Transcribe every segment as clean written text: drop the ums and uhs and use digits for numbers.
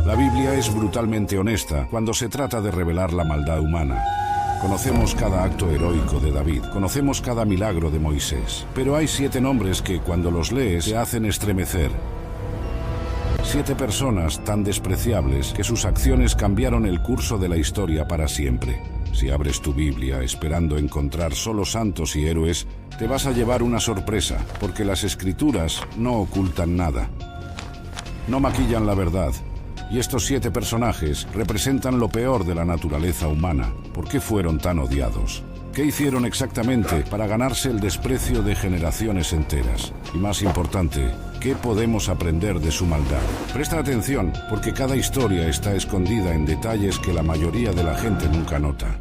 La Biblia es brutalmente honesta cuando se trata de revelar la maldad humana. Conocemos cada acto heroico de David, conocemos cada milagro de Moisés, pero hay 7 nombres que, cuando los lees, te hacen estremecer. 7 personas tan despreciables que sus acciones cambiaron el curso de la historia para siempre. Si abres tu Biblia esperando encontrar solo santos y héroes, te vas a llevar una sorpresa, porque las Escrituras no ocultan nada. No maquillan la verdad. Y estos 7 personajes representan lo peor de la naturaleza humana. ¿Por qué fueron tan odiados? ¿Qué hicieron exactamente para ganarse el desprecio de generaciones enteras? Y más importante, ¿qué podemos aprender de su maldad? Presta atención, porque cada historia está escondida en detalles que la mayoría de la gente nunca nota.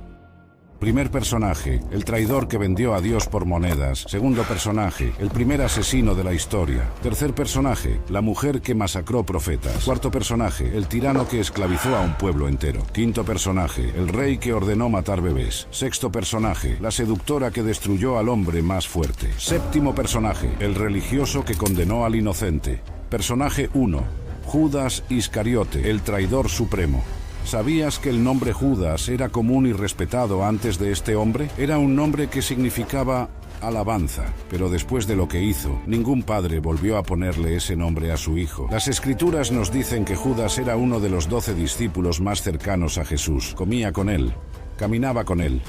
Primer personaje, el traidor que vendió a Dios por monedas. Segundo personaje, el primer asesino de la historia. Tercer personaje, la mujer que masacró profetas. Cuarto personaje, el tirano que esclavizó a un pueblo entero. Quinto personaje, el rey que ordenó matar bebés. Sexto personaje, la seductora que destruyó al hombre más fuerte. Séptimo personaje, el religioso que condenó al inocente. Personaje 1, Judas Iscariote, el traidor supremo. ¿Sabías que el nombre Judas era común y respetado antes de este hombre? Era un nombre que significaba alabanza, pero después de lo que hizo, ningún padre volvió a ponerle ese nombre a su hijo. Las Escrituras nos dicen que Judas era uno de los 12 discípulos más cercanos a Jesús. Comía con él, caminaba con él,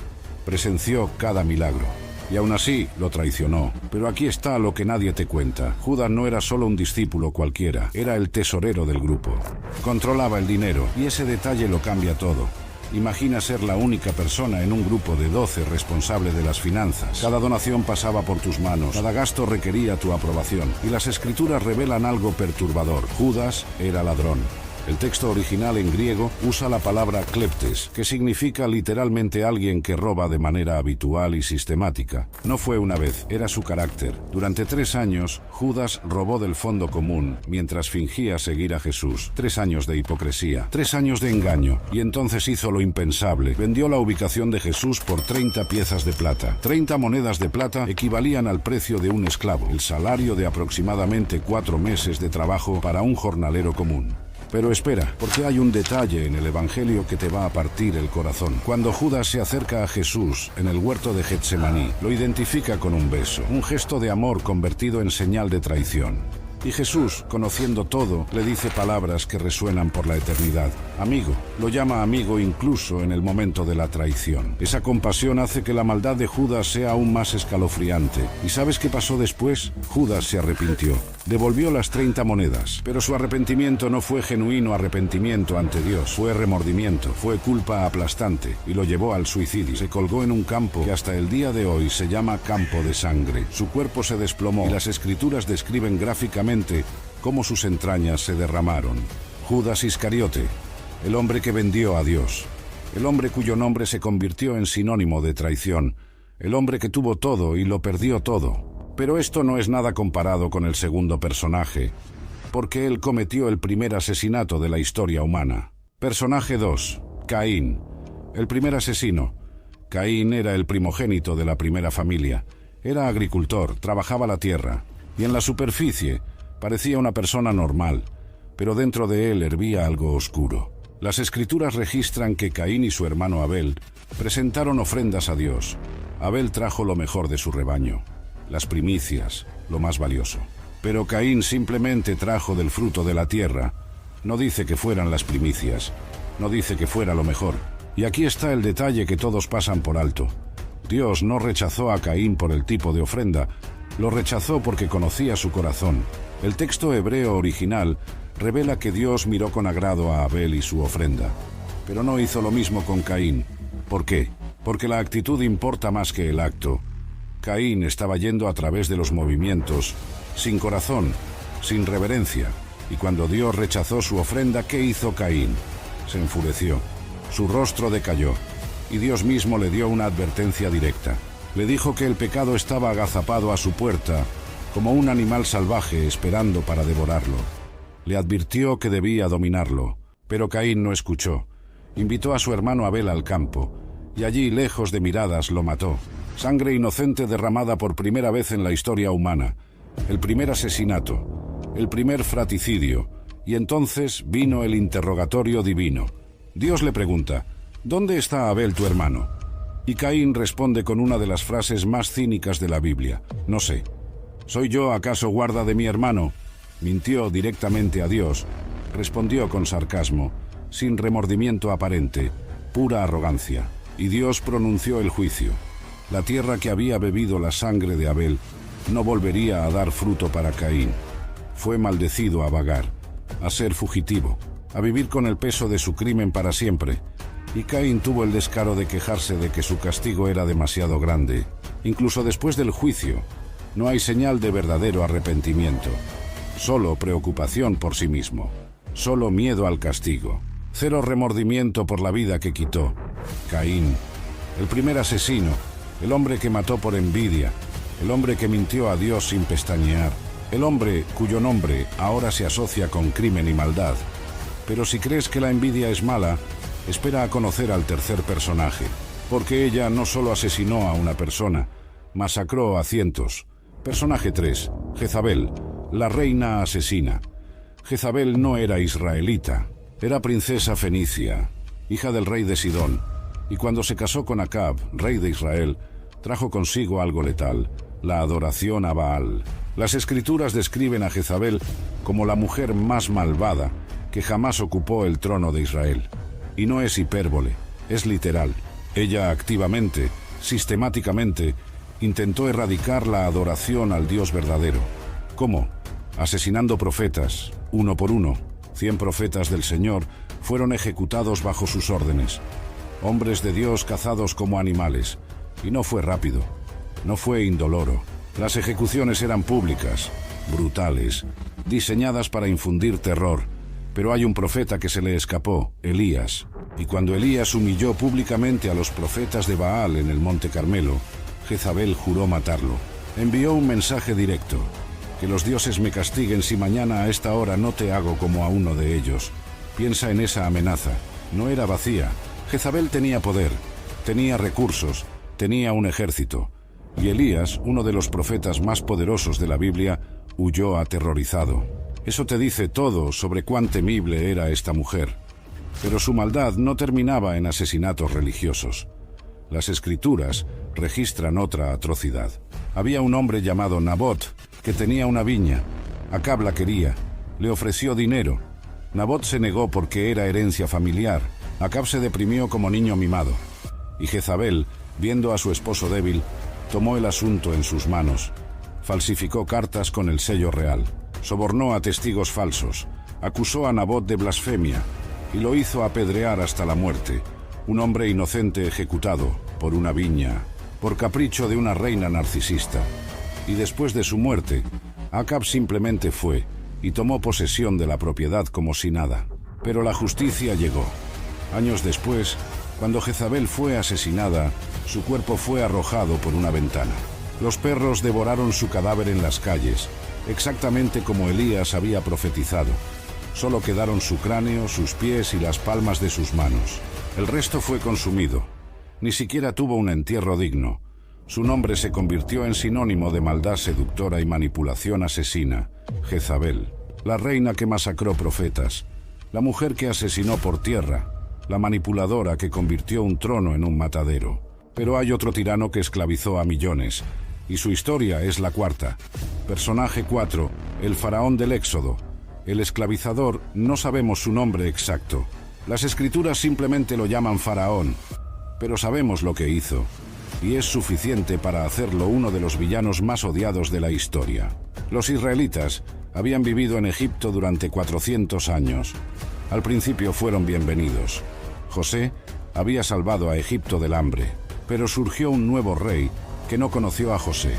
presenció cada milagro. Y aún así lo traicionó. Pero aquí está lo que nadie te cuenta. Judas no era solo un discípulo cualquiera, era el tesorero del grupo. Controlaba el dinero, y ese detalle lo cambia todo. Imagina ser la única persona en un grupo de 12 responsable de las finanzas. Cada donación pasaba por tus manos, cada gasto requería tu aprobación. Y las Escrituras revelan algo perturbador. Judas era ladrón. El texto original en griego usa la palabra kleptes, que significa literalmente alguien que roba de manera habitual y sistemática. No fue una vez, era su carácter. Durante 3 años, Judas robó del fondo común mientras fingía seguir a Jesús. 3 años de hipocresía, 3 años de engaño, y entonces hizo lo impensable. Vendió la ubicación de Jesús por 30 piezas de plata. 30 monedas de plata equivalían al precio de un esclavo, el salario de aproximadamente 4 meses de trabajo para un jornalero común. Pero espera, porque hay un detalle en el Evangelio que te va a partir el corazón. Cuando Judas se acerca a Jesús en el huerto de Getsemaní, lo identifica con un beso, un gesto de amor convertido en señal de traición. Y Jesús, conociendo todo, le dice palabras que resuenan por la eternidad. Amigo, lo llama amigo incluso en el momento de la traición. Esa compasión hace que la maldad de Judas sea aún más escalofriante. ¿Y sabes qué pasó después? Judas se arrepintió. Devolvió las 30 monedas, pero su arrepentimiento no fue genuino arrepentimiento ante Dios, fue remordimiento, fue culpa aplastante y lo llevó al suicidio. Se colgó en un campo que hasta el día de hoy se llama campo de sangre. Su cuerpo se desplomó y las Escrituras describen gráficamente cómo sus entrañas se derramaron. Judas Iscariote, el hombre que vendió a Dios, el hombre cuyo nombre se convirtió en sinónimo de traición, el hombre que tuvo todo y lo perdió todo. Pero esto no es nada comparado con el segundo personaje, porque él cometió el primer asesinato de la historia humana. Personaje 2, Caín, el primer asesino. Caín era el primogénito de la primera familia. Era agricultor, trabajaba la tierra, y en la superficie parecía una persona normal, pero dentro de él hervía algo oscuro. Las Escrituras registran que Caín y su hermano Abel presentaron ofrendas a Dios. Abel trajo lo mejor de su rebaño, las primicias, lo más valioso. Pero Caín simplemente trajo del fruto de la tierra. No dice que fueran las primicias, no dice que fuera lo mejor. Y aquí está el detalle que todos pasan por alto. Dios no rechazó a Caín por el tipo de ofrenda, lo rechazó porque conocía su corazón. El texto hebreo original revela que Dios miró con agrado a Abel y su ofrenda, pero no hizo lo mismo con Caín. ¿Por qué? Porque la actitud importa más que el acto. Caín estaba yendo a través de los movimientos, sin corazón, sin reverencia. Y cuando Dios rechazó su ofrenda, ¿qué hizo Caín? Se enfureció, su rostro decayó, y Dios mismo le dio una advertencia directa. Le dijo que el pecado estaba agazapado a su puerta, como un animal salvaje esperando para devorarlo. Le advirtió que debía dominarlo, pero Caín no escuchó. Invitó a su hermano Abel al campo, y allí, lejos de miradas, lo mató. Sangre inocente derramada por primera vez en la historia humana. El primer asesinato, el primer fratricidio, Y entonces vino el interrogatorio divino. Dios le pregunta: ¿dónde está Abel tu hermano? Y Caín responde con una de las frases más cínicas de la Biblia: no sé. ¿Soy yo acaso guarda de mi hermano? Mintió directamente a Dios. Respondió con sarcasmo, sin remordimiento aparente, pura arrogancia. Y Dios pronunció el juicio. La tierra que había bebido la sangre de Abel no volvería a dar fruto para Caín. Fue maldecido a vagar, a ser fugitivo, a vivir con el peso de su crimen para siempre. Y Caín tuvo el descaro de quejarse de que su castigo era demasiado grande. Incluso después del juicio, no hay señal de verdadero arrepentimiento. Solo preocupación por sí mismo. Solo miedo al castigo. Cero remordimiento por la vida que quitó. Caín, el primer asesino, el hombre que mató por envidia, el hombre que mintió a Dios sin pestañear, el hombre cuyo nombre ahora se asocia con crimen y maldad. Pero si crees que la envidia es mala, espera a conocer al tercer personaje, porque ella no solo asesinó a una persona, masacró a cientos. Personaje 3, Jezabel, la reina asesina. Jezabel no era israelita, era princesa fenicia, hija del rey de Sidón, y cuando se casó con Acab, rey de Israel, trajo consigo algo letal: la adoración a Baal. Las escrituras describen a Jezabel como la mujer más malvada que jamás ocupó el trono de Israel. Y no es hipérbole, es literal. Ella activamente, sistemáticamente, intentó erradicar la adoración al Dios verdadero. ¿Cómo? Asesinando profetas, uno por uno. 100 profetas del Señor fueron ejecutados bajo sus órdenes. Hombres de Dios cazados como animales. Y no fue rápido, no fue indoloro. Las ejecuciones eran públicas, brutales, diseñadas para infundir terror. Pero hay un profeta que se le escapó, Elías. Y cuando Elías humilló públicamente a los profetas de Baal en el Monte Carmelo, Jezabel juró matarlo. Envió un mensaje directo: que los dioses me castiguen si mañana a esta hora no te hago como a uno de ellos. Piensa en esa amenaza. No era vacía. Jezabel tenía poder, tenía recursos, tenía un ejército. Y Elías, uno de los profetas más poderosos de la Biblia, huyó aterrorizado. Eso te dice todo sobre cuán temible era esta mujer. Pero su maldad no terminaba en asesinatos religiosos. Las escrituras registran otra atrocidad. Había un hombre llamado Nabot que tenía una viña. Acab la quería, le ofreció dinero. Nabot se negó porque era herencia familiar. Acab se deprimió como niño mimado. Y Jezabel, viendo a su esposo débil, tomó el asunto en sus manos. Falsificó cartas con el sello real. Sobornó a testigos falsos. Acusó a Nabot de blasfemia y lo hizo apedrear hasta la muerte. Un hombre inocente ejecutado por una viña, por capricho de una reina narcisista. Y después de su muerte, Acab simplemente fue y tomó posesión de la propiedad como si nada. Pero la justicia llegó. Años después, cuando Jezabel fue asesinada, su cuerpo fue arrojado por una ventana. Los perros devoraron su cadáver en las calles, exactamente como Elías había profetizado. Solo quedaron su cráneo, sus pies y las palmas de sus manos. El resto fue consumido. Ni siquiera tuvo un entierro digno. Su nombre se convirtió en sinónimo de maldad seductora y manipulación asesina. Jezabel, la reina que masacró profetas, la mujer que asesinó por tierra, la manipuladora que convirtió un trono en un matadero. Pero hay otro tirano que esclavizó a millones, y su historia es la cuarta. Personaje 4, el faraón del Éxodo. El esclavizador, no sabemos su nombre exacto. Las escrituras simplemente lo llaman faraón, pero sabemos lo que hizo, y es suficiente para hacerlo uno de los villanos más odiados de la historia. Los israelitas habían vivido en Egipto durante 400 años. Al principio fueron bienvenidos. José había salvado a Egipto del hambre, pero surgió un nuevo rey que no conoció a José,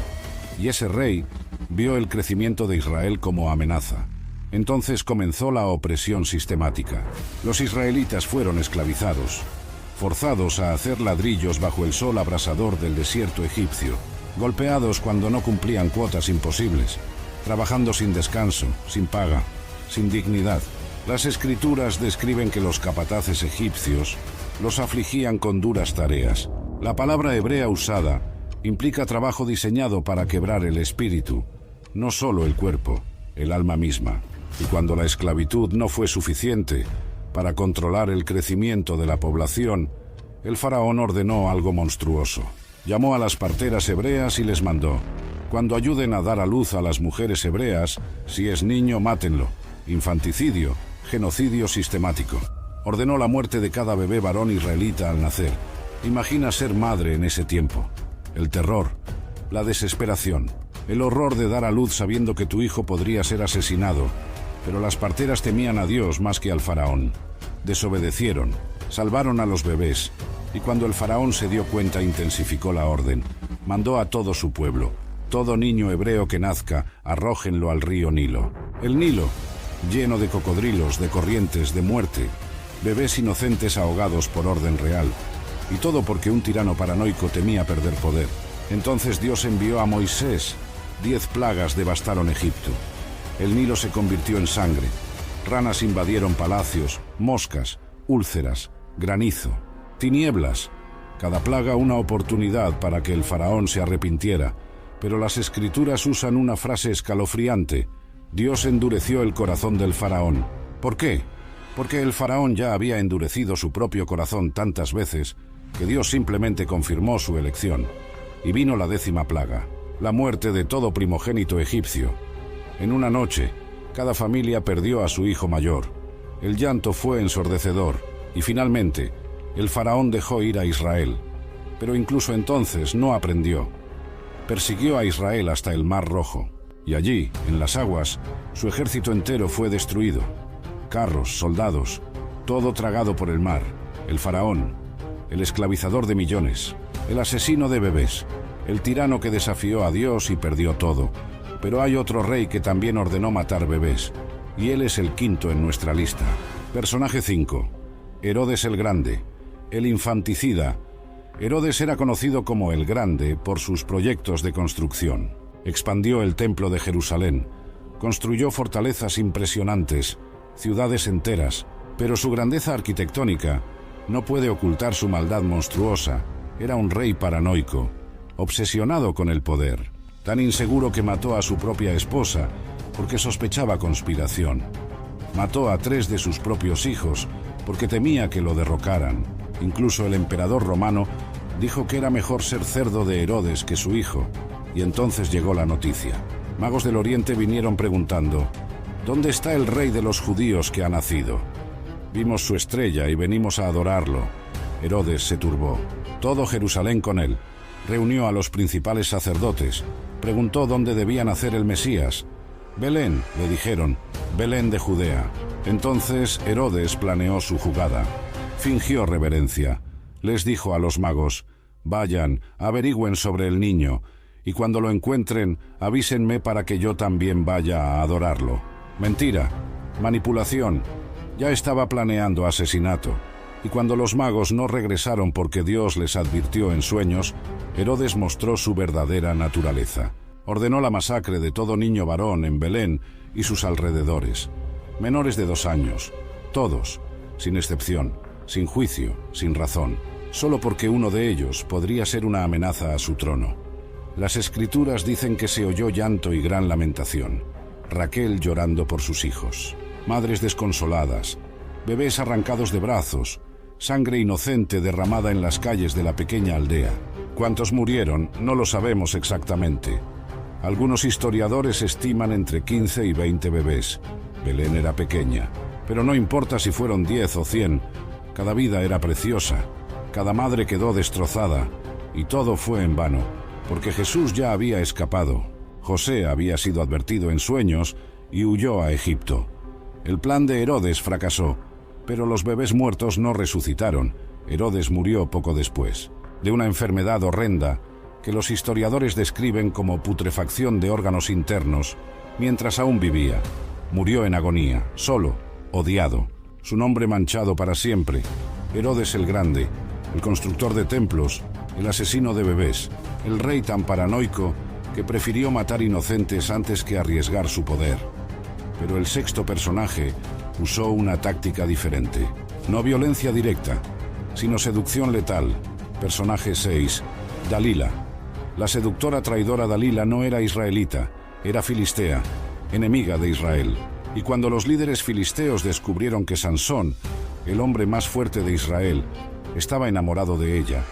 y ese rey vio el crecimiento de Israel como amenaza. Entonces comenzó la opresión sistemática. Los israelitas fueron esclavizados, forzados a hacer ladrillos bajo el sol abrasador del desierto egipcio, golpeados cuando no cumplían cuotas imposibles, trabajando sin descanso, sin paga, sin dignidad. Las escrituras describen que los capataces egipcios los afligían con duras tareas. La palabra hebrea usada implica trabajo diseñado para quebrar el espíritu, no solo el cuerpo, el alma misma. Y cuando la esclavitud no fue suficiente para controlar el crecimiento de la población, el faraón ordenó algo monstruoso. Llamó a las parteras hebreas y les mandó: cuando ayuden a dar a luz a las mujeres hebreas, si es niño, mátenlo. Infanticidio, genocidio sistemático. Ordenó la muerte de cada bebé varón israelita al nacer. Imagina ser madre en ese tiempo. El terror, la desesperación, el horror de dar a luz sabiendo que tu hijo podría ser asesinado. Pero las parteras temían a Dios más que al faraón. Desobedecieron, salvaron a los bebés, y cuando el faraón se dio cuenta intensificó la orden. Mandó a todo su pueblo: todo niño hebreo que nazca, arrójenlo al río Nilo. El Nilo, lleno de cocodrilos, de corrientes, de muerte, bebés inocentes ahogados por orden real, y todo porque un tirano paranoico temía perder poder. Entonces Dios envió a Moisés. 10 plagas devastaron Egipto. El Nilo se convirtió en sangre. Ranas invadieron palacios, moscas, úlceras, granizo, tinieblas. Cada plaga una oportunidad para que el faraón se arrepintiera. Pero las escrituras usan una frase escalofriante: Dios endureció el corazón del faraón. ¿Por qué? Porque el faraón ya había endurecido su propio corazón tantas veces que Dios simplemente confirmó su elección. Y vino la 10ª plaga, la muerte de todo primogénito egipcio. En una noche, cada familia perdió a su hijo mayor. El llanto fue ensordecedor, y finalmente, el faraón dejó ir a Israel. Pero incluso entonces no aprendió. Persiguió a Israel hasta el Mar Rojo, y allí, en las aguas, su ejército entero fue destruido. Carros, soldados, todo tragado por el mar. El faraón, el esclavizador de millones, el asesino de bebés, el tirano que desafió a Dios y perdió todo. Pero hay otro rey que también ordenó matar bebés, y él es el 5º en nuestra lista. Personaje 5. Herodes el Grande, el infanticida. Herodes era conocido como el Grande por sus proyectos de construcción. Expandió el templo de Jerusalén, construyó fortalezas impresionantes, ciudades enteras, pero su grandeza arquitectónica no puede ocultar su maldad monstruosa. Era un rey paranoico, obsesionado con el poder, tan inseguro que mató a su propia esposa porque sospechaba conspiración. Mató a 3 de sus propios hijos porque temía que lo derrocaran. Incluso el emperador romano dijo que era mejor ser cerdo de Herodes que su hijo, y entonces llegó la noticia. Magos del Oriente vinieron preguntando: ¿dónde está el rey de los judíos que ha nacido? Vimos su estrella y venimos a adorarlo. Herodes se turbó. Todo Jerusalén con él. Reunió a los principales sacerdotes. Preguntó dónde debía nacer el Mesías. Belén, le dijeron, Belén de Judea. Entonces Herodes planeó su jugada. Fingió reverencia. Les dijo a los magos: vayan, averigüen sobre el niño, y cuando lo encuentren, avísenme para que yo también vaya a adorarlo. Mentira, manipulación. Ya estaba planeando asesinato. Y cuando los magos no regresaron porque Dios les advirtió en sueños, Herodes mostró su verdadera naturaleza. Ordenó la masacre de todo niño varón en Belén y sus alrededores. Menores de 2 años, todos, sin excepción, sin juicio, sin razón, solo porque uno de ellos podría ser una amenaza a su trono. Las escrituras dicen que se oyó llanto y gran lamentación. Raquel llorando por sus hijos, madres desconsoladas, bebés arrancados de brazos, sangre inocente derramada en las calles de la pequeña aldea. ¿Cuántos murieron? No lo sabemos exactamente. Algunos historiadores estiman entre 15 y 20 bebés. Belén era pequeña, pero no importa si fueron 10 o 100, cada vida era preciosa, cada madre quedó destrozada, y todo fue en vano, porque Jesús ya había escapado. José había sido advertido en sueños y huyó a Egipto. El plan de Herodes fracasó, pero los bebés muertos no resucitaron. Herodes murió poco después, de una enfermedad horrenda que los historiadores describen como putrefacción de órganos internos, mientras aún vivía. Murió en agonía, solo, odiado, su nombre manchado para siempre. Herodes el Grande, el constructor de templos, el asesino de bebés, el rey tan paranoico que prefirió matar inocentes antes que arriesgar su poder. Pero el 6º personaje usó una táctica diferente. No violencia directa, sino seducción letal. Personaje 6, Dalila. La seductora traidora Dalila no era israelita, era filistea, enemiga de Israel. Y cuando los líderes filisteos descubrieron que Sansón, el hombre más fuerte de Israel, estaba enamorado de ella,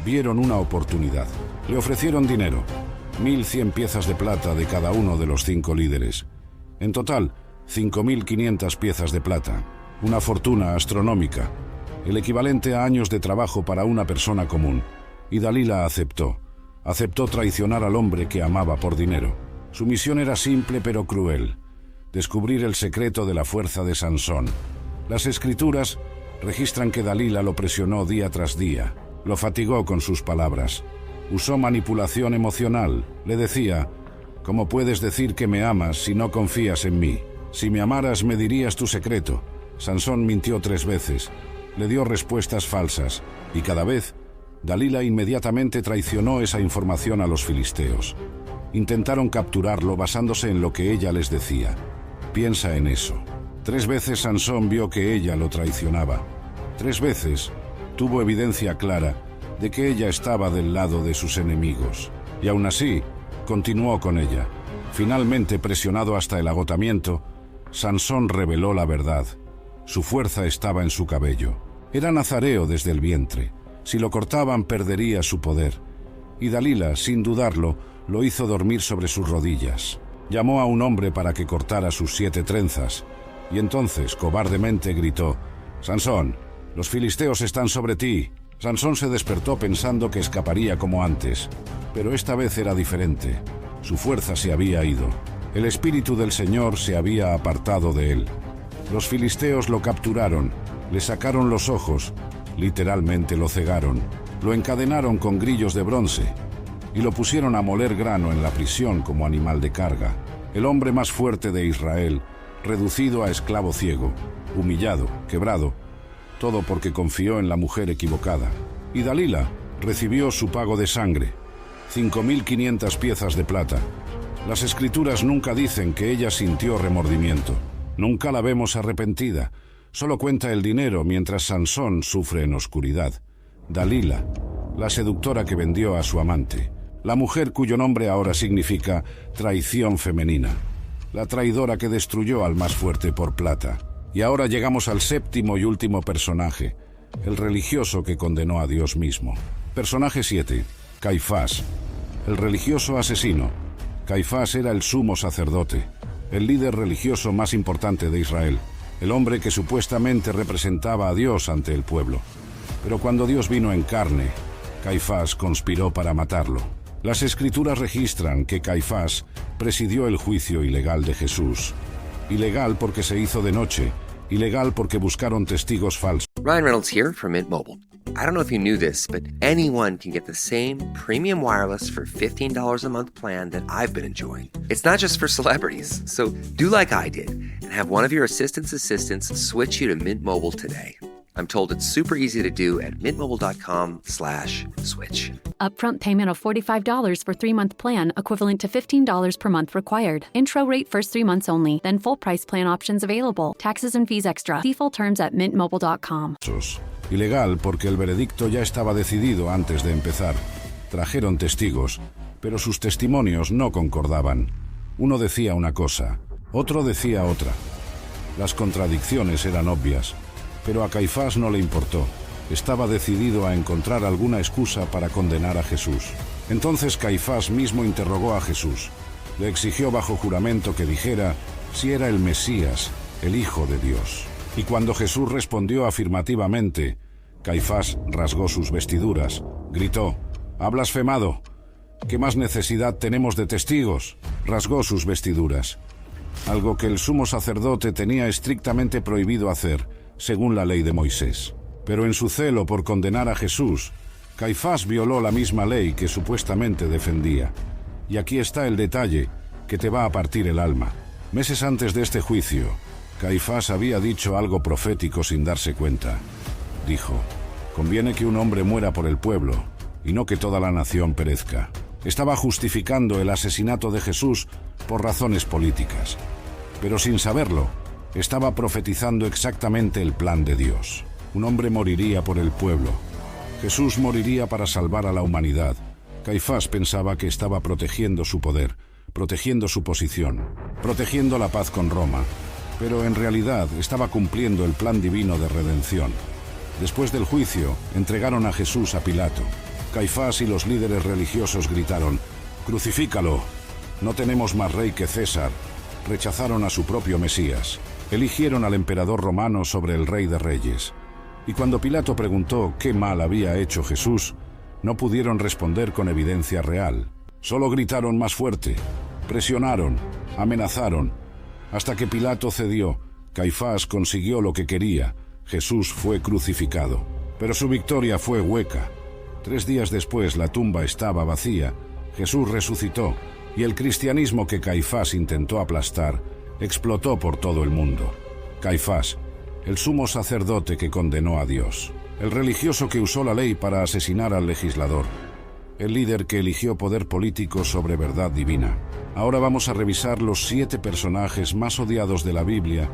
vieron una oportunidad. Le ofrecieron dinero, 1.100 piezas de plata de cada uno de los 5 líderes. En total, 5.500 piezas de plata, una fortuna astronómica, el equivalente a años de trabajo para una persona común. Y Dalila aceptó traicionar al hombre que amaba por dinero. Su misión era simple pero cruel: descubrir el secreto de la fuerza de Sansón. Las escrituras registran que Dalila lo presionó día tras día, lo fatigó con sus palabras, usó manipulación emocional. Le decía: ¿cómo puedes decir que me amas si no confías en mí? Si me amaras, me dirías tu secreto. Sansón mintió 3 veces, le dio respuestas falsas, y cada vez Dalila inmediatamente traicionó esa información a los filisteos. Intentaron capturarlo basándose en lo que ella les decía. Piensa en eso. 3 veces Sansón vio que ella lo traicionaba. 3 veces tuvo evidencia clara de que ella estaba del lado de sus enemigos. Y aún así, continuó con ella. Finalmente, presionado hasta el agotamiento, Sansón reveló la verdad. Su fuerza estaba en su cabello. Era nazareo desde el vientre. Si lo cortaban, perdería su poder. Y Dalila, sin dudarlo, lo hizo dormir sobre sus rodillas. Llamó a un hombre para que cortara sus 7 trenzas. Y entonces, cobardemente, gritó: «Sansón, los filisteos están sobre ti». Sansón se despertó pensando que escaparía como antes. Pero esta vez era diferente. Su fuerza se había ido. El espíritu del Señor se había apartado de él. Los filisteos lo capturaron, le sacaron los ojos, literalmente lo cegaron, lo encadenaron con grillos de bronce y lo pusieron a moler grano en la prisión como animal de carga. El hombre más fuerte de Israel, reducido a esclavo ciego, humillado, quebrado, todo porque confió en la mujer equivocada. Y Dalila recibió su pago de sangre, 5.500 piezas de plata. Las escrituras nunca dicen que ella sintió remordimiento. Nunca la vemos arrepentida. Solo cuenta el dinero mientras Sansón sufre en oscuridad. Dalila, la seductora que vendió a su amante. La mujer cuyo nombre ahora significa traición femenina. La traidora que destruyó al más fuerte por plata. Y ahora llegamos al 7º y último personaje, el religioso que condenó a Dios mismo. Personaje 7. Caifás, el religioso asesino. Caifás era el sumo sacerdote, el líder religioso más importante de Israel, el hombre que supuestamente representaba a Dios ante el pueblo. Pero cuando Dios vino en carne, Caifás conspiró para matarlo. Las escrituras registran que Caifás presidió el juicio ilegal de Jesús. Ilegal porque se hizo de noche, ilegal porque buscaron testigos falsos. Ryan Reynolds here from Mint Mobile. I don't know if you knew this, but anyone can get the same premium wireless for $15 a month plan that I've been enjoying. It's not just for celebrities, so do like I did and have one of your assistants switch you to Mint Mobile today. I'm told it's super easy to do at mintmobile.com/switch. Upfront payment of $45 for 3-month plan, equivalent to $15 per month required. Intro rate first 3 months only, then full price plan options available. Taxes and fees extra. See full terms at mintmobile.com. Ilegal porque el veredicto ya estaba decidido antes de empezar. Trajeron testigos, pero sus testimonios no concordaban. Uno decía una cosa, otro decía otra. Las contradicciones eran obvias, pero a Caifás no le importó. Estaba decidido a encontrar alguna excusa para condenar a Jesús. Entonces Caifás mismo interrogó a Jesús. Le exigió bajo juramento que dijera si era el Mesías, el Hijo de Dios. Y cuando Jesús respondió afirmativamente, Caifás rasgó sus vestiduras, gritó: «¡Ha blasfemado! ¿Qué más necesidad tenemos de testigos?». Rasgó sus vestiduras, algo que el sumo sacerdote tenía estrictamente prohibido hacer, según la ley de Moisés. Pero en su celo por condenar a Jesús, Caifás violó la misma ley que supuestamente defendía. Y aquí está el detalle que te va a partir el alma. Meses antes de este juicio, Caifás había dicho algo profético sin darse cuenta. Dijo: «Conviene que un hombre muera por el pueblo, y no que toda la nación perezca». Estaba justificando el asesinato de Jesús por razones políticas. Pero sin saberlo, estaba profetizando exactamente el plan de Dios. Un hombre moriría por el pueblo. Jesús moriría para salvar a la humanidad. Caifás pensaba que estaba protegiendo su poder, protegiendo su posición, protegiendo la paz con Roma. pero en realidad estaba cumpliendo el plan divino de redención. Después del juicio, entregaron a Jesús a Pilato. Caifás y los líderes religiosos gritaron: «¡Crucifícalo! No tenemos más rey que César». Rechazaron a su propio Mesías. Eligieron al emperador romano sobre el rey de reyes. Y cuando Pilato preguntó qué mal había hecho Jesús, no pudieron responder con evidencia real. Solo gritaron más fuerte, presionaron, amenazaron, hasta que Pilato cedió. Caifás consiguió lo que quería. Jesús fue crucificado. Pero su victoria fue hueca. 3 días después la tumba estaba vacía. Jesús resucitó, y el cristianismo que Caifás intentó aplastar explotó por todo el mundo. Caifás, el sumo sacerdote que condenó a Dios, el religioso que usó la ley para asesinar al legislador, el líder que eligió poder político sobre verdad divina. Ahora vamos a revisar los 7 personajes más odiados de la Biblia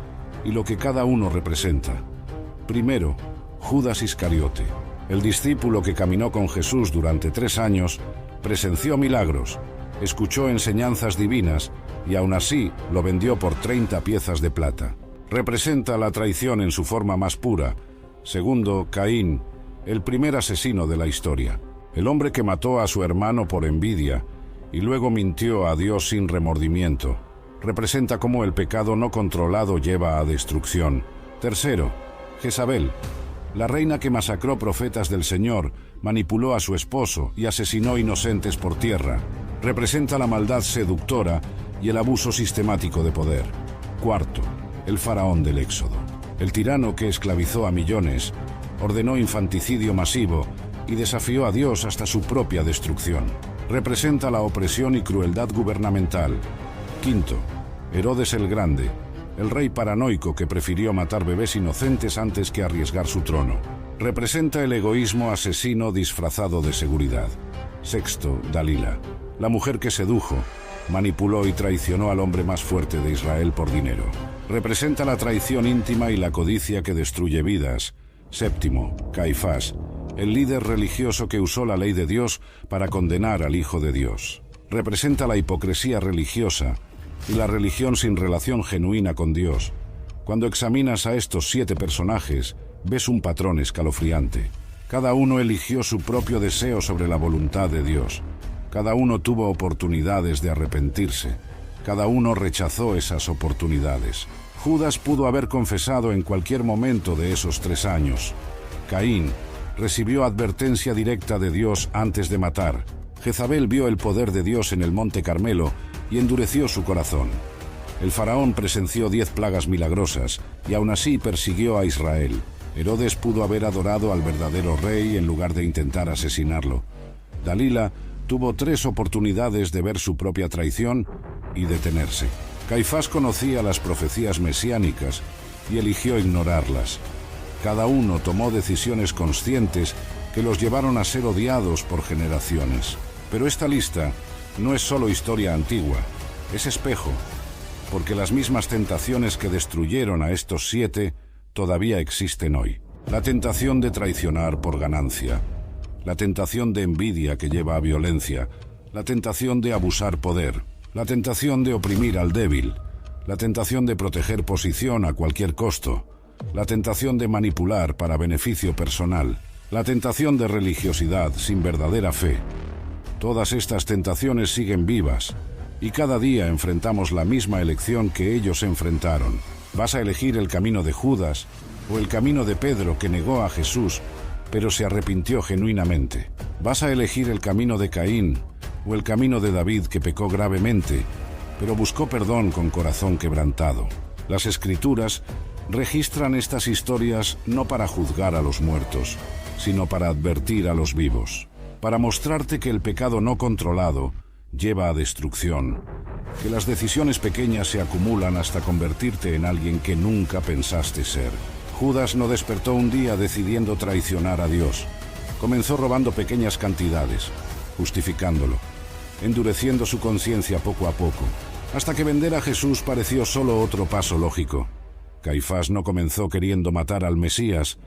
y lo que cada uno representa. Primero, Judas Iscariote, el discípulo que caminó con Jesús durante 3 años, presenció milagros, escuchó enseñanzas divinas y aún así lo vendió por 30 piezas de plata. Representa la traición en su forma más pura. Segundo, Caín, el primer asesino de la historia, el hombre que mató a su hermano por envidia y luego mintió a Dios sin remordimiento. Representa cómo el pecado no controlado lleva a destrucción. Tercero, Jezabel, la reina que masacró profetas del Señor, manipuló a su esposo y asesinó inocentes por tierra. Representa la maldad seductora y el abuso sistemático de poder. Cuarto, el faraón del Éxodo, el tirano que esclavizó a millones, ordenó infanticidio masivo y desafió a Dios hasta su propia destrucción. Representa la opresión y crueldad gubernamental. Quinto, Herodes el Grande, el rey paranoico que prefirió matar bebés inocentes antes que arriesgar su trono. Representa el egoísmo asesino disfrazado de seguridad. Sexto, Dalila, la mujer que sedujo, manipuló y traicionó al hombre más fuerte de Israel por dinero. Representa la traición íntima y la codicia que destruye vidas. Séptimo, Caifás, el líder religioso que usó la ley de Dios para condenar al Hijo de Dios. Representa la hipocresía religiosa y la religión sin relación genuina con Dios. Cuando examinas a estos 7 personajes, ves un patrón escalofriante. Cada uno eligió su propio deseo sobre la voluntad de Dios. Cada uno tuvo oportunidades de arrepentirse. Cada uno rechazó esas oportunidades. Judas pudo haber confesado en cualquier momento de esos 3 años. Caín recibió advertencia directa de Dios antes de matar. Jezabel vio el poder de Dios en el Monte Carmelo y endureció su corazón. El faraón presenció 10 plagas milagrosas y aún así persiguió a Israel. Herodes pudo haber adorado al verdadero rey en lugar de intentar asesinarlo. Dalila tuvo 3 oportunidades de ver su propia traición y detenerse. Caifás conocía las profecías mesiánicas y eligió ignorarlas. Cada uno tomó decisiones conscientes que los llevaron a ser odiados por generaciones. Pero esta lista no es solo historia antigua, es espejo, porque las mismas tentaciones que destruyeron a estos 7 todavía existen hoy. La tentación de traicionar por ganancia, la tentación de envidia que lleva a violencia, la tentación de abusar poder, la tentación de oprimir al débil, la tentación de proteger posición a cualquier costo, la tentación de manipular para beneficio personal, la tentación de religiosidad sin verdadera fe. Todas estas tentaciones siguen vivas y cada día enfrentamos la misma elección que ellos enfrentaron. ¿Vas a elegir el camino de Judas o el camino de Pedro que negó a Jesús pero se arrepintió genuinamente? ¿Vas a elegir el camino de Caín o el camino de David que pecó gravemente pero buscó perdón con corazón quebrantado? Las Escrituras registran estas historias no para juzgar a los muertos, sino para advertir a los vivos, para mostrarte que el pecado no controlado lleva a destrucción, que las decisiones pequeñas se acumulan hasta convertirte en alguien que nunca pensaste ser. Judas no despertó un día decidiendo traicionar a Dios. Comenzó robando pequeñas cantidades, justificándolo, endureciendo su conciencia poco a poco, hasta que vender a Jesús pareció solo otro paso lógico. Caifás no comenzó queriendo matar al Mesías,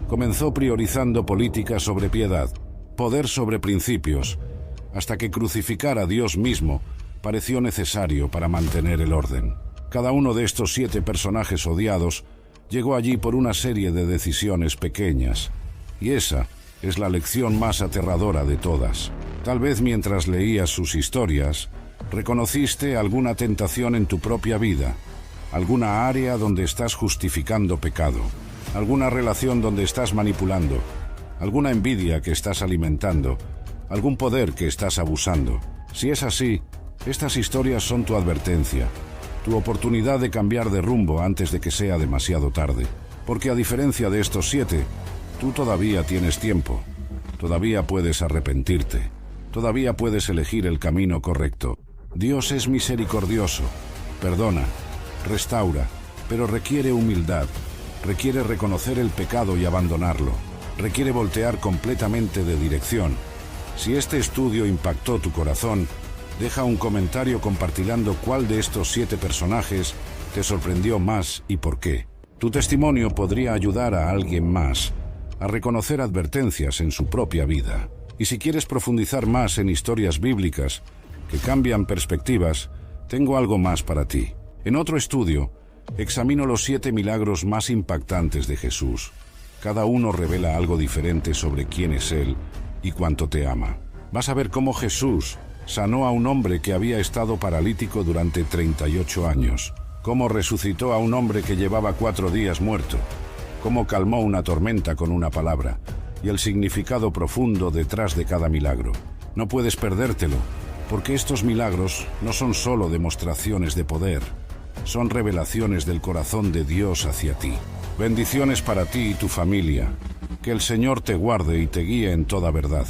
comenzó priorizando política sobre piedad, poder sobre principios, hasta que crucificar a Dios mismo pareció necesario para mantener el orden. Cada uno de estos 7 personajes odiados llegó allí por una serie de decisiones pequeñas. Y esa es la lección más aterradora de todas. Tal vez mientras leías sus historias, reconociste alguna tentación en tu propia vida, alguna área donde estás justificando pecado, alguna relación donde estás manipulando, alguna envidia que estás alimentando, algún poder que estás abusando. Si es así, estas historias son tu advertencia, tu oportunidad de cambiar de rumbo antes de que sea demasiado tarde. Porque a diferencia de estos 7, tú todavía tienes tiempo, todavía puedes arrepentirte, todavía puedes elegir el camino correcto. Dios es misericordioso, perdona, restaura, pero requiere humildad, requiere reconocer el pecado y abandonarlo, requiere voltear completamente de dirección. Si este estudio impactó tu corazón, deja un comentario compartiendo cuál de estos 7 personajes te sorprendió más y por qué. Tu testimonio podría ayudar a alguien más a reconocer advertencias en su propia vida. Y si quieres profundizar más en historias bíblicas que cambian perspectivas, tengo algo más para ti. En otro estudio, examino los 7 milagros más impactantes de Jesús. Cada uno revela algo diferente sobre quién es Él y cuánto te ama. Vas a ver cómo Jesús sanó a un hombre que había estado paralítico durante 38 años, cómo resucitó a un hombre que llevaba 4 días muerto, cómo calmó una tormenta con una palabra, y el significado profundo detrás de cada milagro. No puedes perdértelo, porque estos milagros no son solo demostraciones de poder, son revelaciones del corazón de Dios hacia ti. Bendiciones para ti y tu familia. Que el Señor te guarde y te guíe en toda verdad.